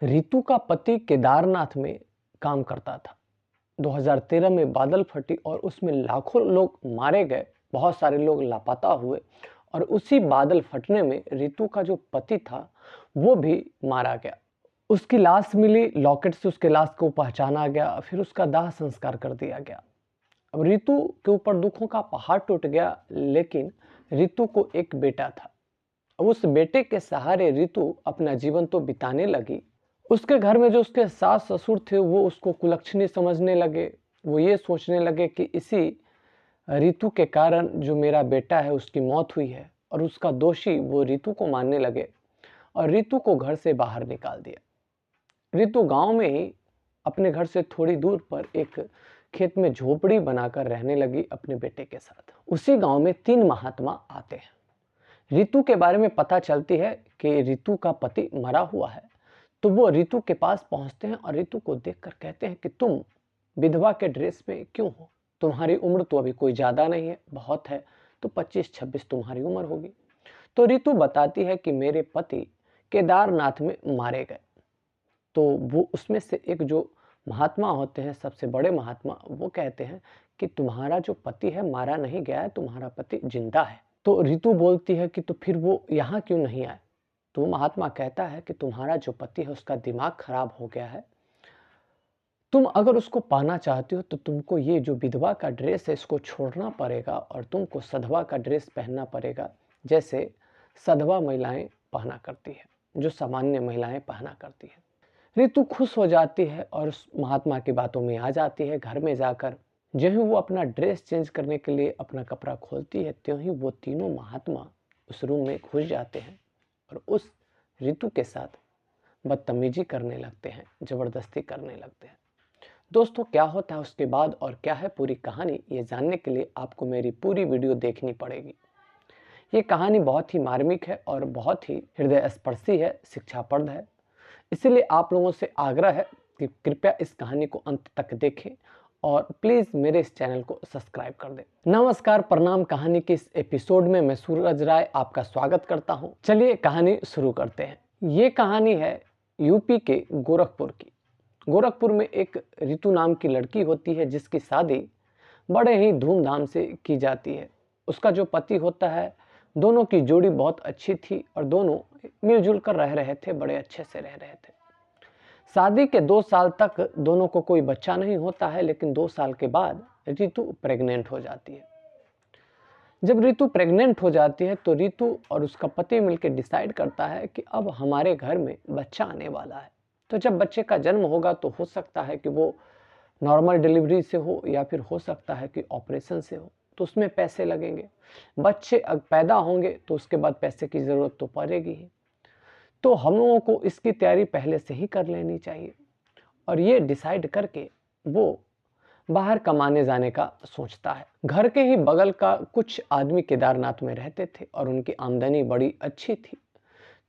रितु का पति केदारनाथ में काम करता था। 2013 में बादल फटी और उसमें लाखों लोग मारे गए, बहुत सारे लोग लापता हुए और उसी बादल फटने में रितु का जो पति था वो भी मारा गया। उसकी लाश मिली, लॉकेट से उसके लाश को पहचाना गया, फिर उसका दाह संस्कार कर दिया गया। अब रितु के ऊपर दुखों का पहाड़ टूट गया, लेकिन रितु को एक बेटा था। अब उस बेटे के सहारे रितु अपना जीवन तो बिताने लगी। उसके घर में जो उसके सास ससुर थे वो उसको कुलक्षणी समझने लगे। वो ये सोचने लगे कि इसी रितु के कारण जो मेरा बेटा है उसकी मौत हुई है, और उसका दोषी वो रितु को मानने लगे और रितु को घर से बाहर निकाल दिया। रितु गांव में ही अपने घर से थोड़ी दूर पर एक खेत में झोपड़ी बनाकर रहने लगी अपने बेटे के साथ। उसी गांव में 3 महात्मा आते हैं। रितु के बारे में पता चलती है कि रितु का पति मरा हुआ है, तो वो रितु के पास पहुंचते हैं और रितु को देखकर कहते हैं कि तुम विधवा के ड्रेस में क्यों हो? तुम्हारी उम्र तो अभी कोई ज्यादा नहीं है, बहुत है तो 25-26 तुम्हारी उम्र होगी। तो रितु बताती है कि मेरे पति केदारनाथ में मारे गए। तो वो उसमें से एक जो महात्मा होते हैं, सबसे बड़े महात्मा, वो कहते हैं कि तुम्हारा जो पति है मारा नहीं गया है, तुम्हारा पति जिंदा है। तो रितु बोलती है कि तो फिर वो यहाँ क्यों नहीं आए? तो महात्मा कहता है कि तुम्हारा जो पति है उसका दिमाग खराब हो गया है। तुम अगर उसको पाना चाहती हो तो तुमको ये जो विधवा का ड्रेस है इसको छोड़ना पड़ेगा और तुमको सधवा का ड्रेस पहनना पड़ेगा, जैसे सधवा महिलाएं पहना करती है, जो सामान्य महिलाएं पहना करती है। रितु खुश हो जाती है और उस महात्मा की बातों में आ जाती है। घर में जाकर जो ही वो अपना ड्रेस चेंज करने के लिए अपना कपड़ा खोलती है, त्यों ही वो तीनों महात्मा उस रूम में घुस जाते हैं और उस रितु के साथ बदतमीजी करने लगते हैं, जबरदस्ती करने लगते हैं। दोस्तों, क्या होता है उसके बाद और क्या है पूरी कहानी, ये जानने के लिए आपको मेरी पूरी वीडियो देखनी पड़ेगी। ये कहानी बहुत ही मार्मिक है और बहुत ही हृदय स्पर्शी है, शिक्षाप्रद है। इसीलिए आप लोगों से आग्रह है कि कृपया इस कहानी को अंत तक देखें और प्लीज मेरे इस चैनल को सब्सक्राइब कर दें। नमस्कार, प्रणाम। कहानी के इस एपिसोड में मैं सूरज राय आपका स्वागत करता हूं। चलिए कहानी शुरू करते हैं। ये कहानी है यूपी के गोरखपुर की। गोरखपुर में एक रितु नाम की लड़की होती है जिसकी शादी बड़े ही धूमधाम से की जाती है। उसका जो पति होता है, दोनों की जोड़ी बहुत अच्छी थी और दोनों मिलजुल कर रह रहे थे, बड़े अच्छे से रह रहे थे। शादी के 2 साल तक दोनों को कोई बच्चा नहीं होता है, लेकिन 2 साल के बाद रितु प्रेग्नेंट हो जाती है। जब रितु प्रेग्नेंट हो जाती है तो रितु और उसका पति मिलकर डिसाइड करता है कि अब हमारे घर में बच्चा आने वाला है। तो जब बच्चे का जन्म होगा तो हो सकता है कि वो नॉर्मल डिलीवरी से हो या फिर हो सकता है कि ऑपरेशन से हो, तो उसमें पैसे लगेंगे। बच्चे पैदा होंगे तो उसके बाद पैसे की ज़रूरत तो पड़ेगी ही। तो हम लोगों को इसकी तैयारी पहले से ही कर लेनी चाहिए। और ये डिसाइड करके वो बाहर कमाने जाने का सोचता है। घर के ही बगल का कुछ आदमी केदारनाथ में रहते थे और उनकी आमदनी बड़ी अच्छी थी।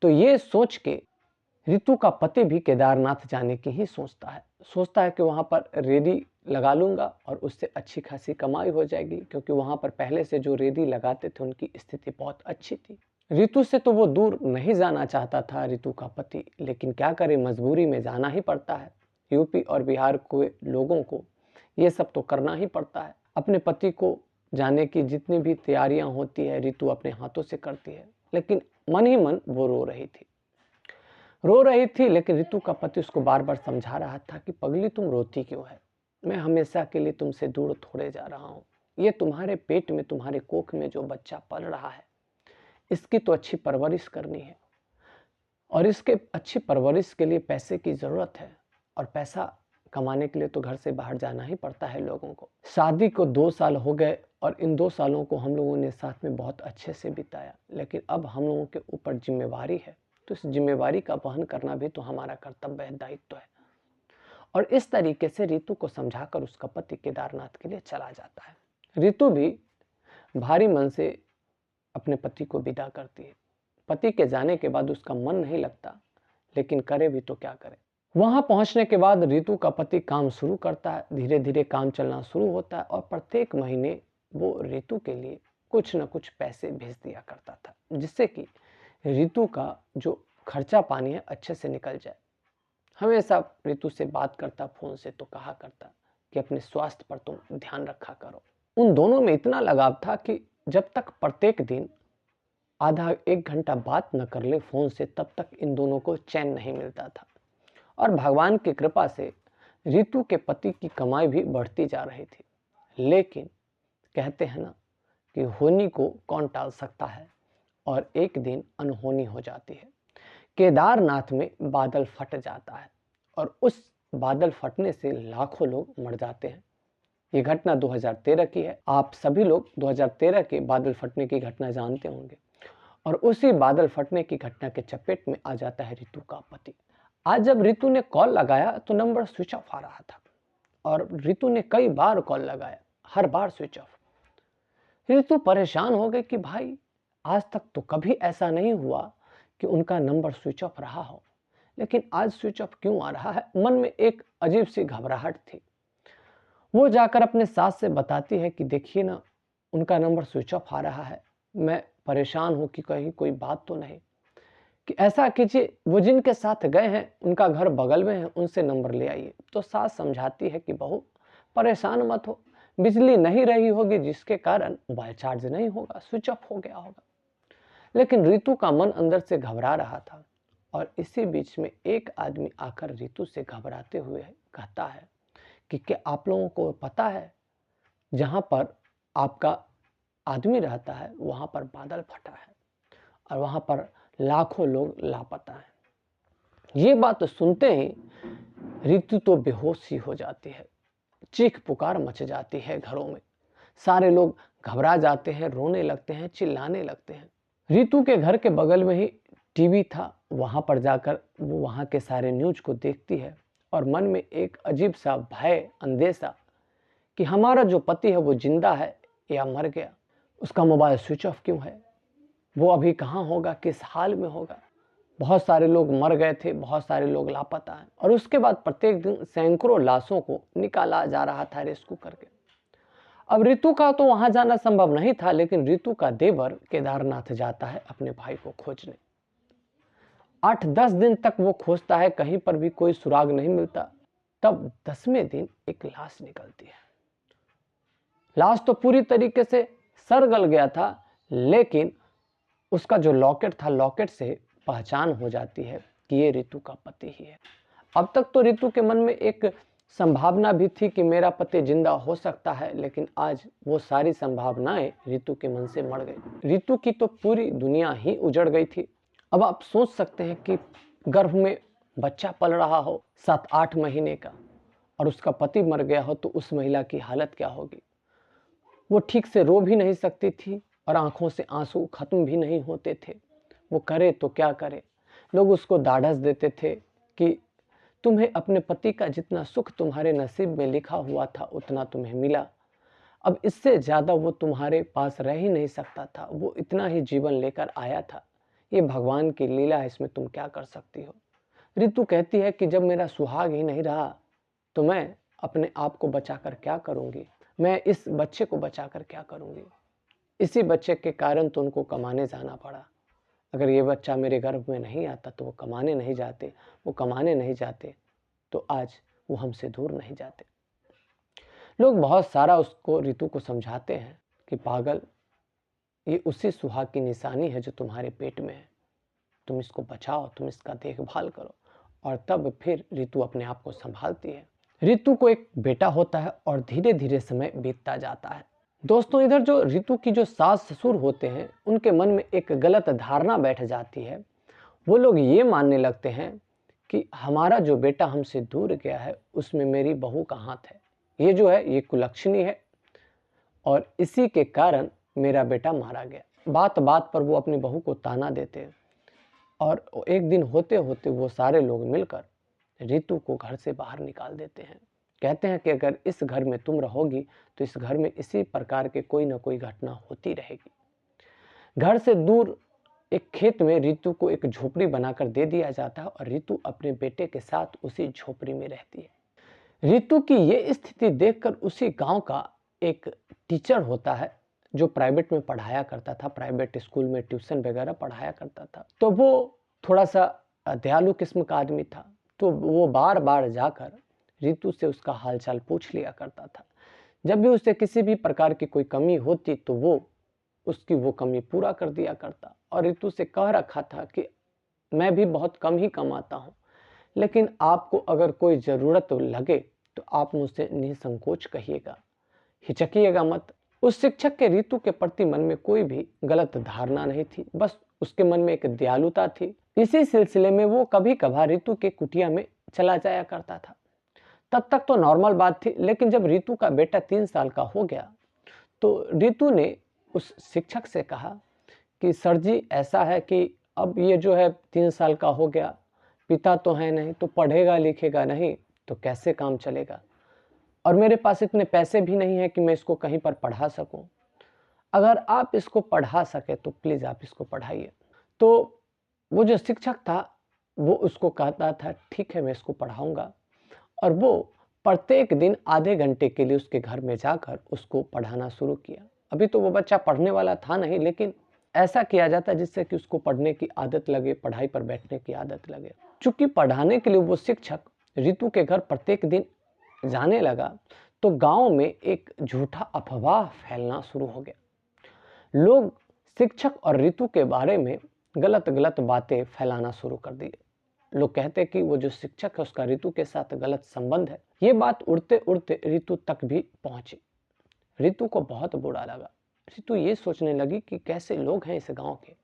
तो ये सोच के रितु का पति भी केदारनाथ जाने की ही सोचता है कि वहां पर रेडी लगा लूंगा और उससे अच्छी खासी कमाई हो जाएगी, क्योंकि वहां पर पहले से जो रेडी लगाते थे उनकी स्थिति बहुत अच्छी थी। रितु से तो वो दूर नहीं जाना चाहता था रितु का पति, लेकिन क्या करे, मजबूरी में जाना ही पड़ता है। यूपी और बिहार के लोगों को ये सब तो करना ही पड़ता है। अपने पति को जाने की जितनी भी तैयारियां होती है रितु अपने हाथों से करती है, लेकिन मन ही मन वो रो रही थी। लेकिन रितु का पति उसको बार बार समझा रहा था कि पगली, तुम रोती क्यों है? मैं हमेशा के लिए तुमसे दूर थोड़े जा रहा हूँ। ये तुम्हारे पेट में, तुम्हारे कोख में जो बच्चा पल रहा है, इसकी तो अच्छी परवरिश करनी है और इसके अच्छी परवरिश के लिए पैसे की जरूरत है, और पैसा कमाने के लिए तो घर से बाहर जाना ही पड़ता है लोगों को। शादी को 2 साल हो गए और इन 2 सालों को हम लोगों ने साथ में बहुत अच्छे से बिताया, लेकिन अब हम लोगों के ऊपर जिम्मेवारी है, तो इस जिम्मेवारी का वहन करना भी तो हमारा कर्तव्य है, दायित्व है। और इस तरीके से रितु को समझाकर उसका पति केदारनाथ के लिए चला जाता है। रितु भी भारी मन से अपने पति को विदा करती है। पति के जाने के बाद उसका मन नहीं लगता, लेकिन करे भी तो क्या करे। वहां पहुंचने के बाद रितु का पति काम शुरू करता है। धीरे धीरे काम चलना शुरू होता है और प्रत्येक महीने वो रितु के लिए कुछ न कुछ पैसे भेज दिया करता था, जिससे कि रितु का जो खर्चा पानी है अच्छे से निकल जाए। हमेशा ऋतु से बात करता फ़ोन से, तो कहा करता कि अपने स्वास्थ्य पर तुम ध्यान रखा करो। उन दोनों में इतना लगाव था कि जब तक प्रत्येक दिन आधा 1 घंटा बात न कर ले फ़ोन से, तब तक इन दोनों को चैन नहीं मिलता था। और भगवान की कृपा से ऋतु के पति की कमाई भी बढ़ती जा रही थी। लेकिन कहते हैं ना कि होनी को कौन टाल सकता है, और एक दिन अनहोनी हो जाती है। केदारनाथ में बादल फट जाता है और उस बादल फटने से लाखों लोग मर जाते हैं। ये घटना 2013 की है। आप सभी लोग 2013 के बादल फटने की घटना जानते होंगे। और उसी बादल फटने की घटना के चपेट में आ जाता है ऋतु का पति। आज जब ऋतु ने कॉल लगाया तो नंबर स्विच ऑफ आ रहा था, और ऋतु ने कई बार कॉल लगाया, हर बार स्विच ऑफ। ऋतु परेशान हो गई कि भाई, आज तक तो कभी ऐसा नहीं हुआ कि उनका नंबर स्विच ऑफ रहा हो, लेकिन आज स्विच ऑफ क्यों आ रहा है। मन में एक अजीब सी घबराहट थी। वो जाकर अपने सास से बताती है कि देखिए ना, उनका नंबर स्विच ऑफ आ रहा है, मैं परेशान हूँ कि कहीं कोई बात तो नहीं। कि ऐसा कीजिए, वो जिनके साथ गए हैं उनका घर बगल में है, उनसे नंबर ले आइए। तो सास समझाती है कि बहू परेशान मत हो, बिजली नहीं रही होगी जिसके कारण मोबाइल चार्ज नहीं होगा, स्विच ऑफ हो गया होगा। लेकिन ऋतु का मन अंदर से घबरा रहा था। और इसी बीच में एक आदमी आकर ऋतु से घबराते हुए कहता है कि क्या आप लोगों को पता है, जहां पर आपका आदमी रहता है वहां पर बादल फटा है और वहां पर लाखों लोग लापता हैं। ये बात सुनते ही ऋतु तो बेहोश ही हो जाती है। चीख पुकार मच जाती है घरों में। सारे लोग घबरा जाते हैं, रोने लगते हैं, चिल्लाने लगते हैं। ऋतु के घर के बगल में ही टीवी था। वहां पर जाकर वो वहां के सारे न्यूज को देखती है और मन में एक अजीब सा भय, अंदेशा कि हमारा जो पति है वो जिंदा है या मर गया। उसका मोबाइल स्विच ऑफ क्यों है, वो अभी कहाँ होगा, किस हाल में होगा। बहुत सारे लोग मर गए थे, बहुत सारे लोग लापता हैं। और उसके बाद प्रत्येक दिन सैकड़ों लाशों को निकाला जा रहा था रेस्क्यू करके। अब ऋतु का तो वहां जाना संभव नहीं था, लेकिन ऋतु का देवर केदारनाथ जाता है अपने भाई को खोजने। 8-10 दिन तक वो खोजता है, कहीं पर भी कोई सुराग नहीं मिलता। तब 10वें दिन एक लाश निकलती है। लाश तो पूरी तरीके से सड़ गल गया था, लेकिन उसका जो लॉकेट था, लॉकेट से पहचान हो जाती है कि ये ऋतु का पति ही है। अब तक तो ऋतु के मन में एक संभावना भी थी कि मेरा पति जिंदा हो सकता है, लेकिन आज वो सारी संभावनाएं ऋतु के मन से मर गई। ऋतु की तो पूरी दुनिया ही उजड़ गई थी। अब आप सोच सकते हैं कि गर्भ में बच्चा पल रहा हो 7-8 महीने का, और उसका पति मर गया हो, तो उस महिला की हालत क्या होगी। वो ठीक से रो भी नहीं सकती थी और आंखों से आंसू खत्म भी नहीं होते थे। वो करे तो क्या करे। लोग उसको ढाढ़स देते थे कि तुम्हें अपने पति का जितना सुख तुम्हारे नसीब में लिखा हुआ था उतना तुम्हें मिला, अब इससे ज़्यादा वो तुम्हारे पास रह ही नहीं सकता था, वो इतना ही जीवन लेकर आया था, ये भगवान की लीला है, इसमें तुम क्या कर सकती हो। ऋतु कहती है कि जब मेरा सुहाग ही नहीं रहा तो मैं अपने आप को बचाकर क्या करूँगी, मैं इस बच्चे को बचाकर क्या करूँगी। इसी बच्चे के कारण तो उनको कमाने जाना पड़ा। अगर ये बच्चा मेरे गर्भ में नहीं आता तो वो कमाने नहीं जाते, वो कमाने नहीं जाते तो आज वो हमसे दूर नहीं जाते। लोग बहुत सारा उसको, ऋतु को समझाते हैं कि पागल, ये उसी सुहाग की निशानी है जो तुम्हारे पेट में है, तुम इसको बचाओ, तुम इसका देखभाल करो। और तब फिर ऋतु अपने आप को संभालती है। ऋतु को एक बेटा होता है और धीरे धीरे समय बीतता जाता है। दोस्तों, इधर जो ऋतु की जो सास ससुर होते हैं, उनके मन में एक गलत धारणा बैठ जाती है। वो लोग ये मानने लगते हैं कि हमारा जो बेटा हमसे दूर गया है उसमें मेरी बहू का हाथ है, ये जो है ये कुलक्षणी है और इसी के कारण मेरा बेटा मारा गया। बात बात पर वो अपनी बहू को ताना देते हैं और एक दिन होते होते वो सारे लोग मिलकर ऋतु को घर से बाहर निकाल देते हैं। कहते हैं कि अगर इस घर में तुम रहोगी तो इस घर में इसी प्रकार के कोई ना कोई घटना होती रहेगी। घर से दूर एक खेत में ऋतु को एक झोपड़ी बनाकर दे दिया जाता है और ऋतु अपने बेटे के साथ उसी झोपड़ी में रहती है। ऋतु की ये स्थिति देखकर उसी गांव का एक टीचर होता है जो प्राइवेट में पढ़ाया करता था, प्राइवेट स्कूल में ट्यूशन वगैरह पढ़ाया करता था, तो वो थोड़ा सा दयालु किस्म का आदमी था। तो वो बार बार जाकर ऋतु से उसका हालचाल पूछ लिया करता था। जब भी उसे किसी भी प्रकार की कोई कमी होती तो वो उसकी वो कमी पूरा कर दिया करता। और ऋतु से कह रखा था कि मैं भी बहुत कम ही कमाता हूँ, लेकिन आपको अगर कोई ज़रूरत लगे तो आप मुझसे निसंकोच कहिएगा, हिचकिएगा मत। उस शिक्षक के ऋतु के प्रति मन में कोई भी गलत धारणा नहीं थी, बस उसके मन में एक दयालुता थी। इसी सिलसिले में वो कभी कभार ऋतु के कुटिया में चला जाया करता था। तब तक तो नॉर्मल बात थी, लेकिन जब ऋतु का बेटा 3 साल का हो गया तो ऋतु ने उस शिक्षक से कहा कि सर जी, ऐसा है कि अब ये जो है 3 साल का हो गया, पिता तो है नहीं, तो पढ़ेगा लिखेगा नहीं तो कैसे काम चलेगा, और मेरे पास इतने पैसे भी नहीं है कि मैं इसको कहीं पर पढ़ा सकूं। अगर आप इसको पढ़ा सके तो प्लीज़ आप इसको पढ़ाइए। तो वो जो शिक्षक था वो उसको कहता था ठीक है, मैं इसको पढ़ाऊंगा। और वो प्रत्येक दिन आधे घंटे के लिए उसके घर में जाकर उसको पढ़ाना शुरू किया। अभी तो वो बच्चा पढ़ने वाला था नहीं, लेकिन ऐसा किया जाता जिससे कि उसको पढ़ने की आदत लगे, पढ़ाई पर बैठने की आदत लगे। चूंकि पढ़ाने के लिए वो शिक्षक ऋतु के घर प्रत्येक दिन जाने लगा तो गांव में एक झूठा अफवाह फैलना शुरू हो गया। लोग शिक्षक और ऋतु के बारे में गलत गलत बातें फैलाना शुरू कर दिए। लोग कहते कि वो जो शिक्षक है उसका ऋतु के साथ गलत संबंध है। ये बात उड़ते उड़ते ऋतु तक भी पहुंची। ऋतु को बहुत बुरा लगा। ऋतु ये सोचने लगी कि कैसे लोग हैं इस गांव के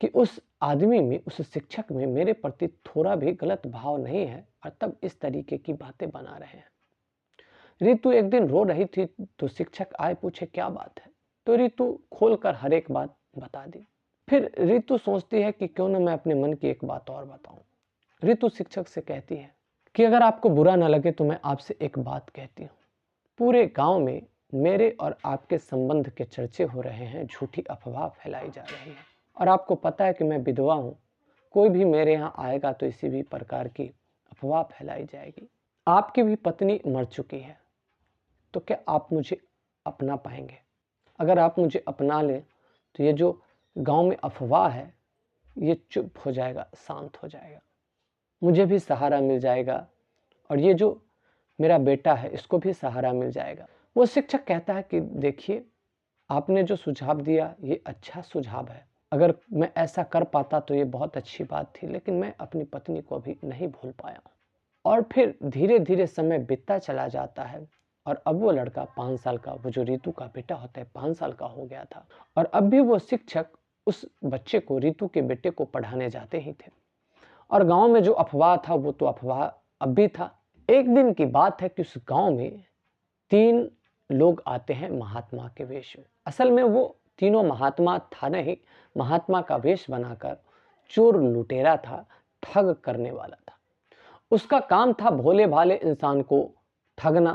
कि उस आदमी में, उस शिक्षक में मेरे प्रति थोड़ा भी गलत भाव नहीं है, और तब इस तरीके की बातें बना रहे हैं। ऋतु एक दिन रो रही थी तो शिक्षक आए, पूछे क्या बात है, तो ऋतु खोलकर हर एक बात बता दी। फिर ऋतु सोचती है कि क्यों ना मैं अपने मन की एक बात और बताऊं। ऋतु शिक्षक से कहती है कि अगर आपको बुरा ना लगे तो मैं आपसे एक बात कहती हूँ। पूरे गांव में मेरे और आपके संबंध के चर्चे हो रहे हैं, झूठी अफवाह फैलाई जा रही है, और आपको पता है कि मैं विधवा हूँ। कोई भी मेरे यहाँ आएगा तो इसी भी प्रकार की अफवाह फैलाई जाएगी। आपकी भी पत्नी मर चुकी है, तो क्या आप मुझे अपना पाएंगे? अगर आप मुझे अपना लें तो ये जो गांव में अफवाह है ये चुप हो जाएगा, शांत हो जाएगा, मुझे भी सहारा मिल जाएगा, और ये जो मेरा बेटा है इसको भी सहारा मिल जाएगा। वो शिक्षक कहता है कि देखिए, आपने जो सुझाव दिया ये अच्छा सुझाव है, अगर मैं ऐसा कर पाता तो ये बहुत अच्छी बात थी, लेकिन मैं अपनी पत्नी को अभी नहीं भूल पाया। और फिर धीरे धीरे समय बीतता चला जाता है, और अब वो लड़का 5 साल का, वो जो ऋतु का बेटा होता है 5 साल का हो गया था, और अब भी वो शिक्षक उस बच्चे को, ऋतु के बेटे को पढ़ाने जाते ही थे। और गांव में जो अफवाह था वो तो अफवाह अब भी था। एक दिन की बात है कि उस गांव में 3 लोग आते हैं महात्मा के वेश में। असल में वो तीनों महात्मा था नहीं, महात्मा का वेश बनाकर चोर लुटेरा था, ठग करने वाला था। उसका काम था भोले भाले इंसान को ठगना,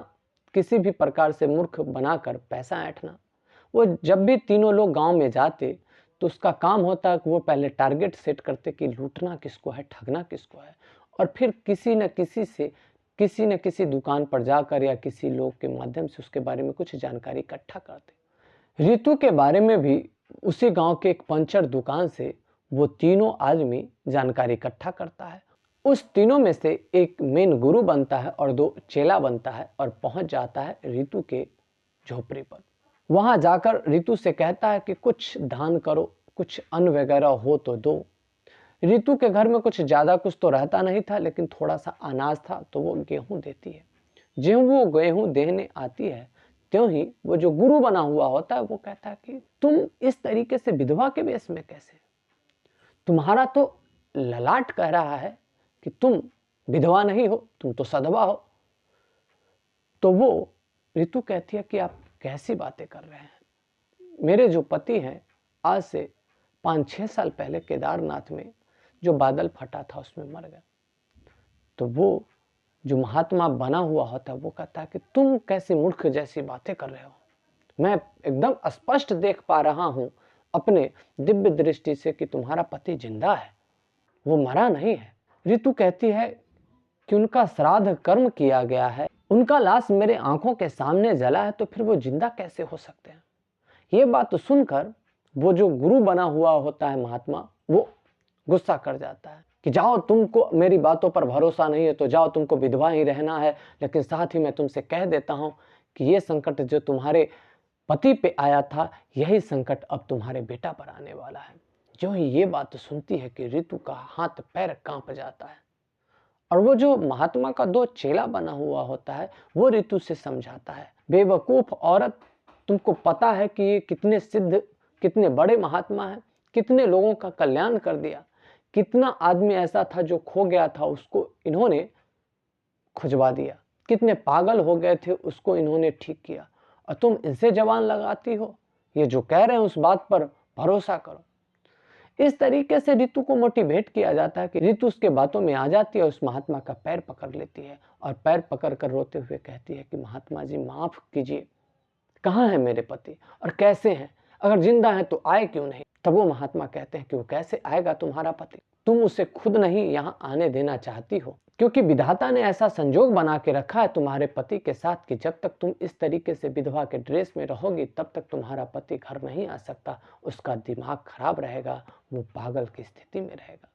किसी भी प्रकार से मूर्ख बनाकर पैसा ऐंठना। वो जब भी तीनों लोग गांव में जाते तो उसका काम होता कि वो पहले टारगेट सेट करते कि लूटना किसको है, ठगना किसको है, और फिर किसी न किसी दुकान पर जाकर या किसी लोग के माध्यम से उसके बारे में कुछ जानकारी इकट्ठा करते। ऋतु के बारे में भी उसी गांव के एक पंचर दुकान से वो तीनों आदमी जानकारी इकट्ठा करता है। उस तीनों में से एक मेन गुरु बनता है और 2 चेला बनता है, और पहुंच जाता है ऋतु के झोपड़ी पर। वहां जाकर ऋतु से कहता है कि कुछ दान करो, कुछ अन्न वगैरह हो तो दो। ऋतु के घर में कुछ ज्यादा कुछ तो रहता नहीं था, लेकिन थोड़ा सा अनाज था, तो वो गेहूं देती है। ज्यों वो गेहूं देने आती है त्यों ही वो जो गुरु बना हुआ होता है वो कहता है कि तुम इस तरीके से विधवा के वेश में कैसे? तुम्हारा तो ललाट कह रहा है कि तुम विधवा नहीं हो, तुम तो सधवा हो। तो वो ऋतु कहती है कि आप कैसी बातें कर रहे हैं? मेरे जो पति हैं आज से 5-6 साल पहले केदारनाथ में जो बादल फटा था उसमें मर गए। तो वो जो महात्मा बना हुआ होता है वो कहता है कि तुम कैसी मूर्ख जैसी बातें कर रहे हो? मैं एकदम स्पष्ट देख पा रहा हूं अपने दिव्य दृष्टि से कि तुम्हारा पति जिंदा है, वो मरा नहीं है। ऋतु कहती है कि उनका श्राद्ध कर्म किया गया है, उनका लाश मेरे आंखों के सामने जला है, तो फिर वो जिंदा कैसे हो सकते हैं? ये बात सुनकर वो जो गुरु बना हुआ होता है महात्मा, वो गुस्सा कर जाता है कि जाओ, तुमको मेरी बातों पर भरोसा नहीं है तो जाओ, तुमको विधवा ही रहना है। लेकिन साथ ही मैं तुमसे कह देता हूं कि ये संकट जो तुम्हारे पति पे आया था, यही संकट अब तुम्हारे बेटा पर आने वाला है। जो ही ये बात सुनती है कि ऋतु का हाथ पैर कांप जाता है, और वो जो महात्मा का दो चेला बना हुआ होता है वो ऋतु से समझाता है, बेवकूफ औरत, तुमको पता है कि ये कितने सिद्ध, कितने बड़े महात्मा हैं, कितने लोगों का कल्याण कर दिया, कितना आदमी ऐसा था जो खो गया था उसको इन्होंने खुजवा दिया, कितने पागल हो गए थे उसको इन्होंने ठीक किया, और तुम इनसे जवान लगाती हो, ये जो कह रहे हैं उस बात पर भरोसा करो। इस तरीके से ऋतु को मोटिवेट किया जाता है कि ऋतु उसके बातों में आ जाती है, उस महात्मा का पैर पकड़ लेती है और पैर पकड़ कर रोते हुए कहती है कि महात्मा जी माफ कीजिए, कहाँ है मेरे पति और कैसे हैं, अगर जिंदा है तो आए क्यों नहीं। तब वो महात्मा कहते हैं कि वो कैसे आएगा तुम्हारा पति, तुम उसे खुद नहीं यहाँ आने देना चाहती हो, क्योंकि विधाता ने ऐसा संजोग बना के रखा है तुम्हारे पति के साथ कि जब तक तुम इस तरीके से विधवा के ड्रेस में रहोगी तब तक तुम्हारा पति घर नहीं आ सकता, उसका दिमाग खराब रहेगा, वो पागल की स्थिति में रहेगा।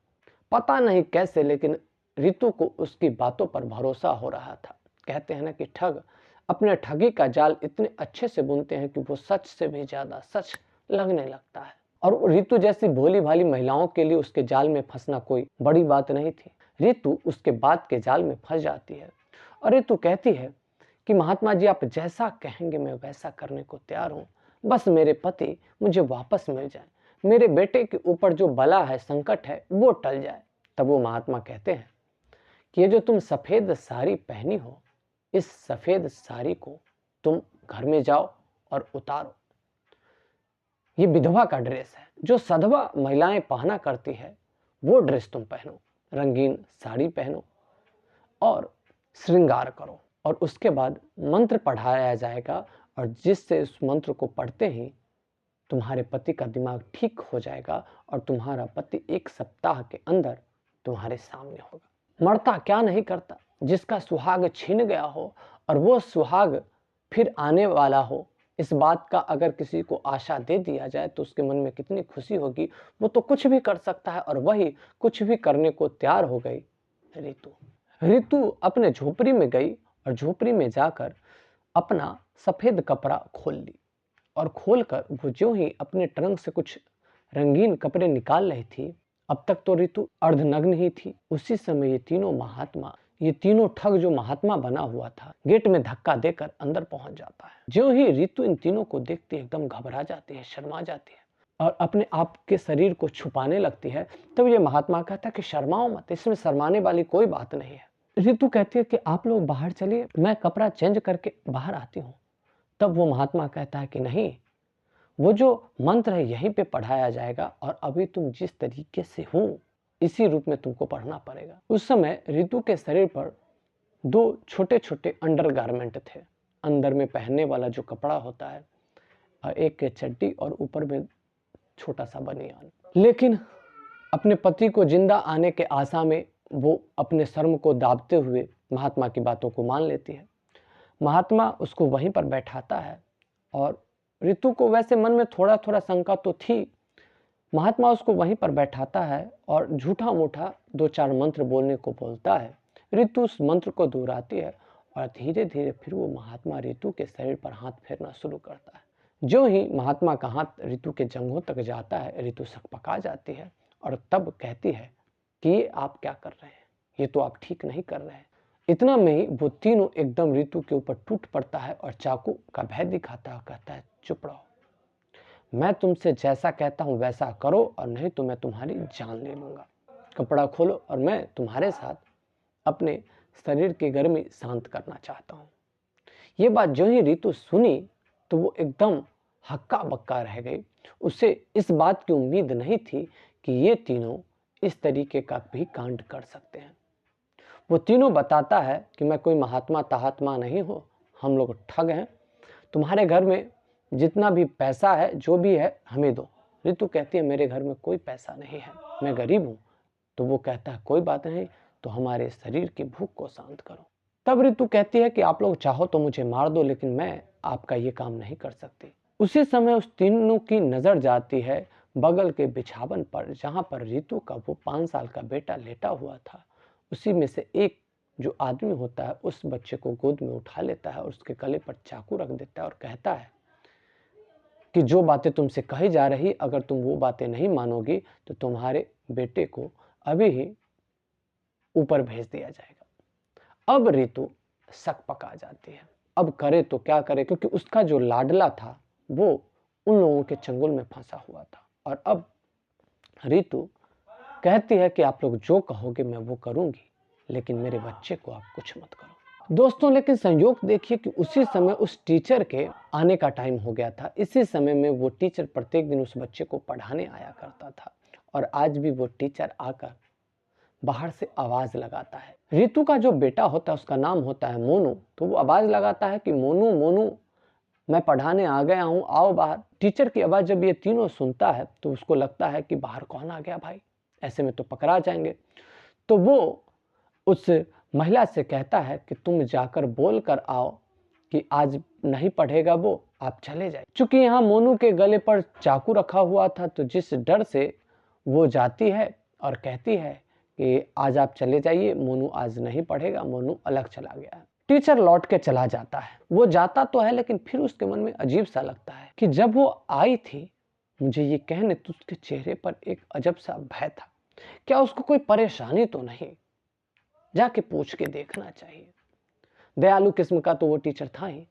पता नहीं कैसे, लेकिन ऋतु को उसकी बातों पर भरोसा हो रहा था। कहते हैं ना कि ठग अपने ठगी का जाल इतने अच्छे से बुनते हैं कि वो सच से भी ज्यादा सच लगने लगता है, और ऋतु जैसी भोली भाली महिलाओं के लिए उसके जाल में फंसना कोई बड़ी बात नहीं थी। ऋतु उसके बात के जाल में फंस जाती है और ऋतु कहती है कि महात्मा जी आप जैसा कहेंगे मैं वैसा करने को तैयार हूँ, बस मेरे पति मुझे वापस मिल जाए, मेरे बेटे के ऊपर जो बला है, संकट है, वो टल जाए। तब वो महात्मा कहते हैं कि ये जो तुम सफेद साड़ी पहनी हो, इस सफेद साड़ी को तुम घर में जाओ और उतारो, ये विधवा का ड्रेस है, जो सधवा महिलाएं पहना करती है वो ड्रेस तुम पहनो, रंगीन साड़ी पहनो और श्रृंगार करो, और उसके बाद मंत्र पढ़ाया जाएगा, और जिससे उस मंत्र को पढ़ते ही तुम्हारे पति का दिमाग ठीक हो जाएगा और तुम्हारा पति 1 सप्ताह के अंदर तुम्हारे सामने होगा। मरता क्या नहीं करता, जिसका सुहाग छीन गया हो और वो सुहाग फिर आने वाला हो, इस बात का अगर किसी को आशा दे दिया जाए तो उसके मन में कितनी खुशी होगी। वो तो कुछ भी कर सकता है, और वही कुछ भी करने को तैयार हो गई ऋतु। ऋतु अपने झोपड़ी में गई और झोपड़ी में जाकर अपना सफेद कपड़ा खोल ली, और खोलकर वो जो ही अपने ट्रंक से कुछ रंगीन कपड़े निकाल रही थी, अब तक तो ऋतु अर्धनग्न ही थी। उसी समय ये तीनों महात्मा, ये तीनों ठग जो महात्मा बना हुआ था, गेट में धक्का देकर अंदर पहुंच जाता है। जो ही ऋतु इन तीनों को देखती है एकदम घबरा जाती है, शर्मा जाती है और अपने आप के शरीर को छुपाने लगती है। तब ये महात्मा कहता है कि शर्माओ मत, इसमें शर्माने वाली कोई बात नहीं है। ऋतु कहती है कि आप लोग बाहर चलिए, मैं कपड़ा चेंज करके बाहर आती हूँ। तब वो महात्मा कहता है कि नहीं, वो जो मंत्र है यहीं पे पढ़ाया जाएगा, और अभी तुम जिस तरीके से हो इसी रूप में तुमको पढ़ना पड़ेगा। उस समय ऋतु के शरीर पर 2 छोटे छोटे अंडरगारमेंट थे, अंदर में पहनने वाला जो कपड़ा होता है, एक चड्डी और ऊपर में छोटा सा बनियान। लेकिन अपने पति को जिंदा आने के आशा में वो अपने शर्म को दाबते हुए महात्मा की बातों को मान लेती है। महात्मा उसको वहीं पर बैठाता है, और ऋतु को वैसे मन में थोड़ा थोड़ा शंका तो थी। महात्मा उसको वहीं पर बैठाता है और झूठा मूठा 2-4 मंत्र बोलने को बोलता है। ऋतु उस मंत्र को दोहराती है, और धीरे धीरे फिर वो महात्मा ऋतु के शरीर पर हाथ फेरना शुरू करता है। जो ही महात्मा का हाथ ऋतु के जंघों तक जाता है, ऋतु सकपका जाती है और तब कहती है कि ये आप क्या कर रहे हैं, ये तो आप ठीक नहीं कर रहे हैं। इतना में ही वो तीनों एकदम ऋतु के ऊपर टूट पड़ता है और चाकू का भय दिखाता है, कहता है चुप रहो, मैं तुमसे जैसा कहता हूं वैसा करो, और नहीं तो मैं तुम्हारी जान ले लूंगा। कपड़ा खोलो और मैं तुम्हारे साथ अपने शरीर की गर्मी शांत करना चाहता हूं। ये बात जो ही ऋतु सुनी तो वो एकदम हक्का बक्का रह गई। उसे इस बात की उम्मीद नहीं थी कि ये तीनों इस तरीके का भी कांड कर सकते हैं। वो तीनों बताता है कि मैं कोई महात्मा तहात्मा नहीं हूँ, हम लोग ठग हैं, तुम्हारे घर में जितना भी पैसा है जो भी है हमें दो। ऋतु कहती है मेरे घर में कोई पैसा नहीं है, मैं गरीब हूँ। तो वो कहता है कोई बात नहीं, तो हमारे शरीर की भूख को शांत करो। तब ऋतु कहती है कि आप लोग चाहो तो मुझे मार दो, लेकिन मैं आपका ये काम नहीं कर सकती। उसी समय उस तीनों की नजर जाती है बगल के बिछावन पर जहाँ पर रितु का वो 5 साल का बेटा लेटा हुआ था, उसी में से एक जो आदमी होता है उस बच्चे को गोद में उठा लेता है और उसके गले पर चाकू रख देता है और कहता है कि जो बातें तुमसे कही जा रही, अगर तुम वो बातें नहीं मानोगी तो तुम्हारे बेटे को अभी ही ऊपर भेज दिया जाएगा। अब रितु शक पका जाती है, अब करे तो क्या करे, क्योंकि उसका जो लाडला था वो उन लोगों के चंगुल में फंसा हुआ था। और अब रितु कहती है कि आप लोग जो कहोगे मैं वो करूंगी, लेकिन मेरे बच्चे को आप कुछ मत करो। दोस्तों, लेकिन संयोग देखिए कि उसी समय उस टीचर के आने का टाइम हो गया था। इसी समय में वो टीचर प्रत्येक दिन उस बच्चे को पढ़ाने आया करता था और आज भी वो टीचर आकर बाहर से आवाज लगाता है। रितु का जो बेटा होता है उसका नाम होता है मोनू, तो वो आवाज लगाता है कि मोनू मोनू मैं पढ़ाने आ गया हूँ, आओ बाहर। टीचर की आवाज जब ये तीनों सुनता है तो उसको लगता है कि बाहर कौन आ गया भाई, ऐसे में तो पकड़ा जाएंगे। तो वो उस महिला से कहता है कि तुम जाकर बोल कर आओ कि आज नहीं पढ़ेगा वो, आप चले जाए। चूंकि यहाँ मोनू के गले पर चाकू रखा हुआ था, तो जिस डर से वो जाती है और कहती है कि आज आप चले जाइए, मोनू आज नहीं पढ़ेगा, मोनू अलग चला गया है। टीचर लौट के चला जाता है। वो जाता तो है लेकिन फिर उसके मन में अजीब सा लगता है कि जब वो आई थी मुझे ये कहने, तो उसके चेहरे पर एक अजब सा भय था। क्या उसको कोई परेशानी तो नहीं? जाके पूछ के देखना चाहिए। दयालु किस्म का तो वो टीचर था ही।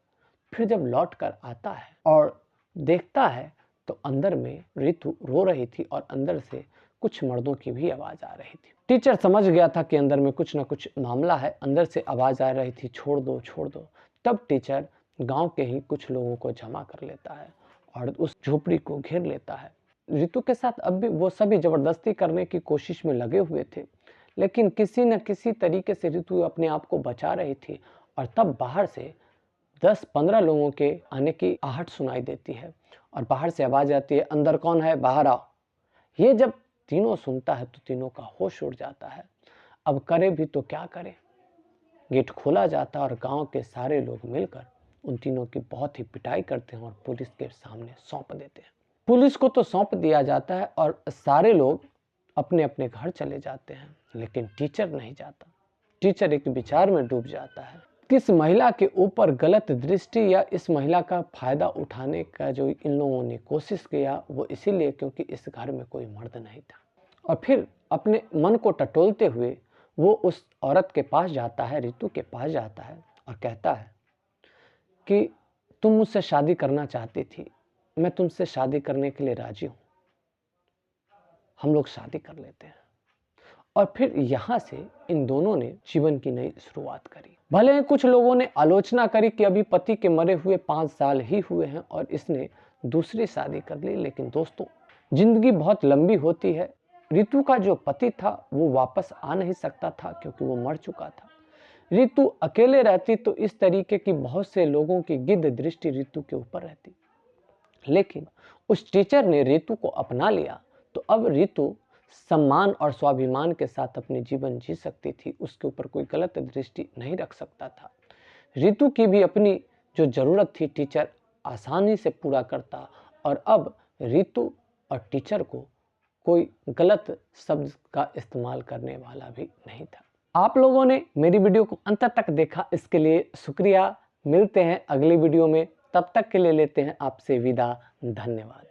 फिर जब लौट कर आता है और देखता है तो अंदर में रितु रो रही थी और अंदर से कुछ मर्दों की भी आवाज आ रही थी। टीचर समझ गया था कि अंदर में कुछ ना कुछ मामला है, अंदर से आवाज आ रही थी छोड़ दो छोड़ दो। तब टीचर गांव के ही कुछ लोगों को जमा कर लेता है और उस झोपड़ी को घेर लेता है। रितु के साथ अब भी वो सभी जबरदस्ती करने की कोशिश में लगे हुए थे, लेकिन किसी न किसी तरीके से रितु अपने आप को बचा रही थी। और तब बाहर से 10-15 लोगों के आने की आहट सुनाई देती है और बाहर से आवाज आती है, अंदर कौन है, बाहर आओ। ये जब तीनों सुनता है तो तीनों का होश उड़ जाता है। अब करे भी तो क्या करे। गेट खोला जाता है और गांव के सारे लोग मिलकर उन तीनों की बहुत ही पिटाई करते हैं और पुलिस के सामने सौंप देते हैं। पुलिस को तो सौंप दिया जाता है और सारे लोग अपने अपने घर चले जाते हैं, लेकिन टीचर नहीं जाता। टीचर एक विचार में डूब जाता है। किस महिला के ऊपर गलत दृष्टि या इस महिला का फायदा उठाने का जो इन लोगों ने कोशिश किया, वो इसीलिए क्योंकि इस घर में कोई मर्द नहीं था। और फिर अपने मन को टटोलते हुए वो उस औरत के पास जाता है, रितु के पास जाता है और कहता है कि तुम मुझसे शादी करना चाहती थी, मैं तुमसे शादी करने के लिए राजी हूं, हम लोग शादी कर लेते हैं। और फिर यहां से इन दोनों ने जीवन की नई शुरुआत करी। भले ही कुछ लोगों ने आलोचना करी कि अभी पति के मरे हुए 5 साल ही हुए हैं और इसने दूसरी शादी कर ली, लेकिन दोस्तों जिंदगी बहुत लंबी होती है। रितु का जो पति था वो वापस आ नहीं सकता था क्योंकि वो मर चुका था। रितु अकेले रहती तो इस तरीके की बहुत से लोगों की गिद्ध दृष्टि रितु के ऊपर रहती, लेकिन उस टीचर ने रितु को अपना लिया तो अब रितु सम्मान और स्वाभिमान के साथ अपने जीवन जी सकती थी। उसके ऊपर कोई गलत दृष्टि नहीं रख सकता था। रितु की भी अपनी जो जरूरत थी टीचर आसानी से पूरा करता और अब रितु और टीचर को कोई गलत शब्द का इस्तेमाल करने वाला भी नहीं था। आप लोगों ने मेरी वीडियो को अंत तक देखा, इसके लिए शुक्रिया। मिलते हैं अगली वीडियो में, तब तक के लिए लेते हैं आपसे विदा। धन्यवाद।